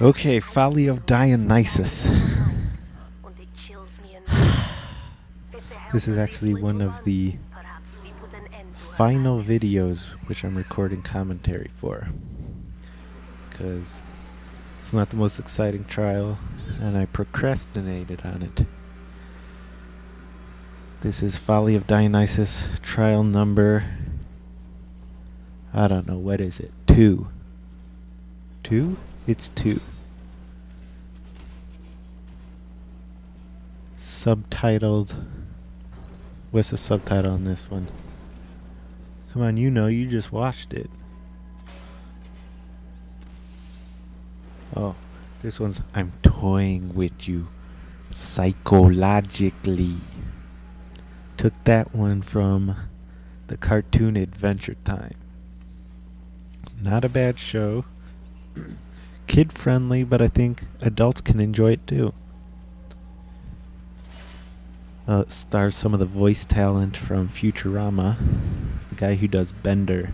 Okay, Folly of Dionysus. This is actually one of the final videos which I'm recording commentary for, because it's not the most exciting trial and I procrastinated on it. This is Folly of Dionysus, trial number, I don't know, what is it? 2. 2? It's 2. Subtitled. What's the subtitle on this one? Come on, you just watched it. Oh, this one's I'm toying with you psychologically. Took that one from the cartoon Adventure Time. Not a bad show. Kid friendly, but I think adults can enjoy it too. Stars some of the voice talent from Futurama. The guy who does Bender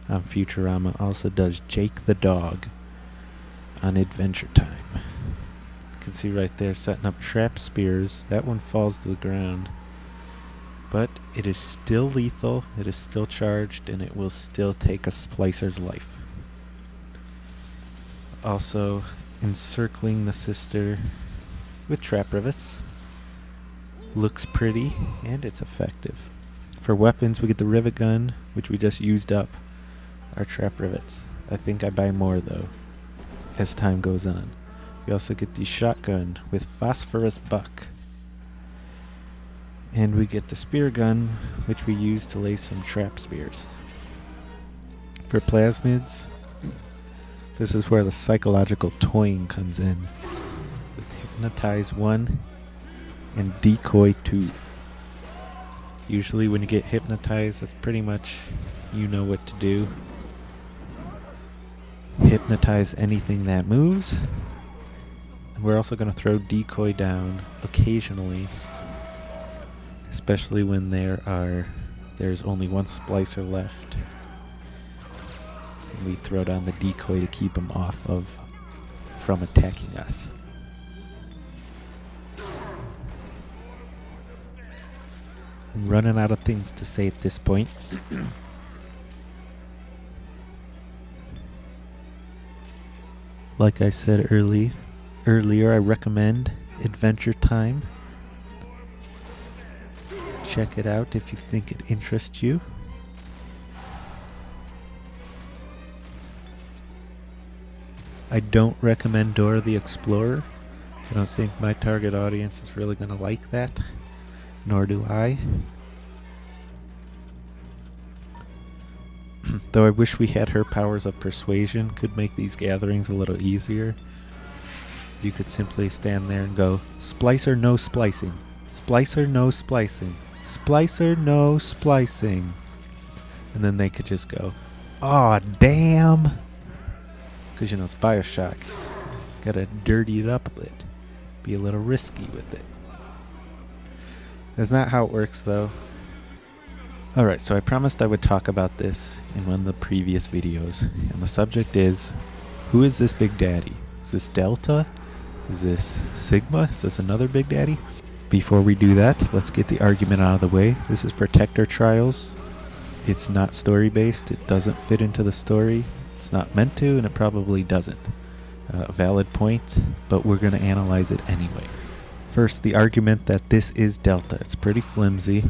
on Futurama also does Jake the dog on Adventure Time. You can see right there setting up trap spears. That one falls to the ground. But it is still lethal, it is still charged, and it will still take a splicer's life. Also encircling the sister with trap rivets. Looks pretty, and it's effective. For weapons, we get the rivet gun, which we just used up. Our trap rivets. I think I buy more, though, as time goes on. We also get the shotgun with phosphorus buck. And we get the spear gun, which we use to lay some trap spears. For plasmids, this is where the psychological toying comes in. With Hypnotize 1 and Decoy 2. Usually when you get hypnotized, that's pretty much you know what to do. Hypnotize anything that moves. And we're also going to throw Decoy down occasionally, especially when there's only one splicer left. And we throw down the decoy to keep him from attacking us. I'm running out of things to say at this point. Like I said earlier, I recommend Adventure Time. Check it out if you think it interests you. I don't recommend Dora the Explorer. I don't think my target audience is really going to like that. Nor do I. Though I wish we had her powers of persuasion, could make these gatherings a little easier. You could simply stand there and go, Splicer no splicing. Splicer no splicing. Splicer no splicing. And then they could just go, aw, damn. Because it's Bioshock. Gotta dirty it up a bit. Be a little risky with it. That's not how it works, though. Alright, so I promised I would talk about this in one of the previous videos. And the subject is, who is this Big Daddy? Is this Delta? Is this Sigma? Is this another Big Daddy? Before we do that, let's get the argument out of the way. This is Protector Trials. It's not story-based. It doesn't fit into the story. It's not meant to, and it probably doesn't. A valid point, but we're going to analyze it anyway. First, the argument that this is Delta. It's pretty flimsy.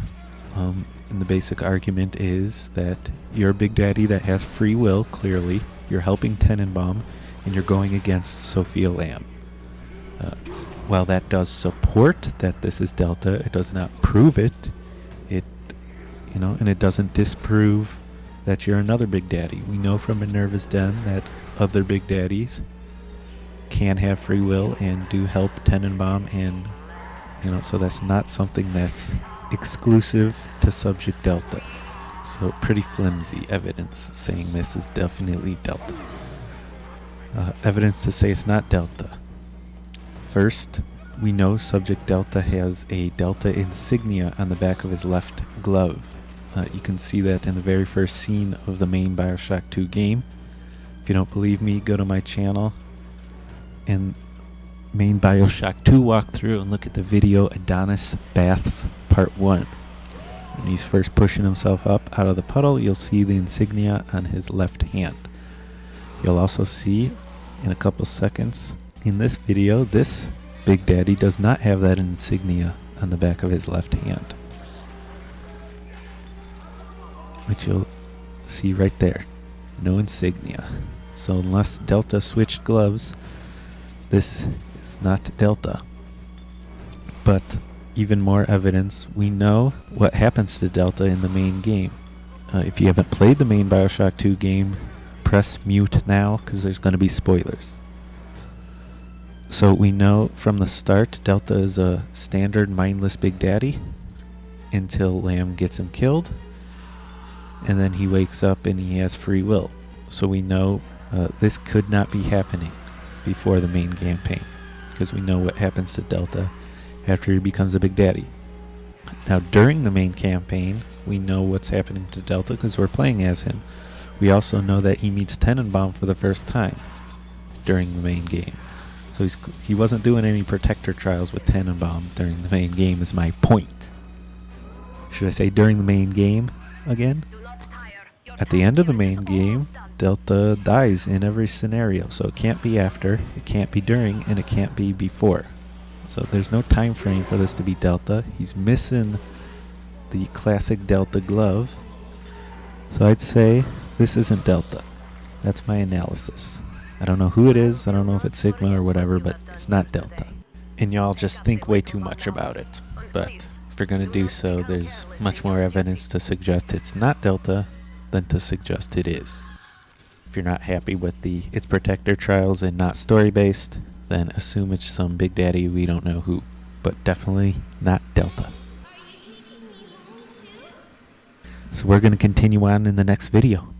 And the basic argument is that you're a Big Daddy that has free will, clearly. You're helping Tenenbaum, and you're going against Sophia Lamb. While that does support that this is Delta, it does not prove it. And it doesn't disprove that you're another Big Daddy. We know from Minerva's Den that other Big Daddies can have free will and do help Tenenbaum, and so that's not something that's exclusive to Subject Delta. So pretty flimsy evidence saying this is definitely Delta. Evidence to say it's not Delta. First, we know Subject Delta has a Delta insignia on the back of his left glove. You can see that in the very first scene of the main Bioshock 2 game. If you don't believe me, go to my channel. in main Bioshock 2 walkthrough and look at the video Adonis Baths Part 1. When he's first pushing himself up out of the puddle, you'll see the insignia on his left hand. You'll also see in a couple seconds in this video, this Big Daddy does not have that insignia on the back of his left hand, which you'll see right there. No insignia. So unless Delta switched gloves, this is not Delta. But even more evidence, we know what happens to Delta in the main game. If you haven't played the main Bioshock 2 game, press mute now because there's going to be spoilers. So we know from the start Delta is a standard mindless Big Daddy until Lamb gets him killed, and then he wakes up and he has free will. So we know this could not be happening before the main campaign, because we know what happens to Delta after he becomes a Big Daddy. Now during the main campaign, we know what's happening to Delta because we're playing as him. We also know that he meets Tenenbaum for the first time during the main game. So he wasn't doing any protector trials with Tenenbaum during the main game is my point. Should I say during the main game again? At the end of the main game, Delta dies in every scenario, so it can't be after, it can't be during, and it can't be before. So there's no time frame for this to be Delta. He's missing the classic Delta glove. So I'd say this isn't Delta. That's my analysis. I don't know who it is, I don't know if it's Sigma or whatever, but it's not Delta. And y'all just think way too much about it. But if you're going to do so, there's much more evidence to suggest it's not Delta than to suggest it is. If you're not happy with its protector trials and not story-based, then assume it's some Big Daddy we don't know who, but definitely not Delta. So we're going to continue on in the next video.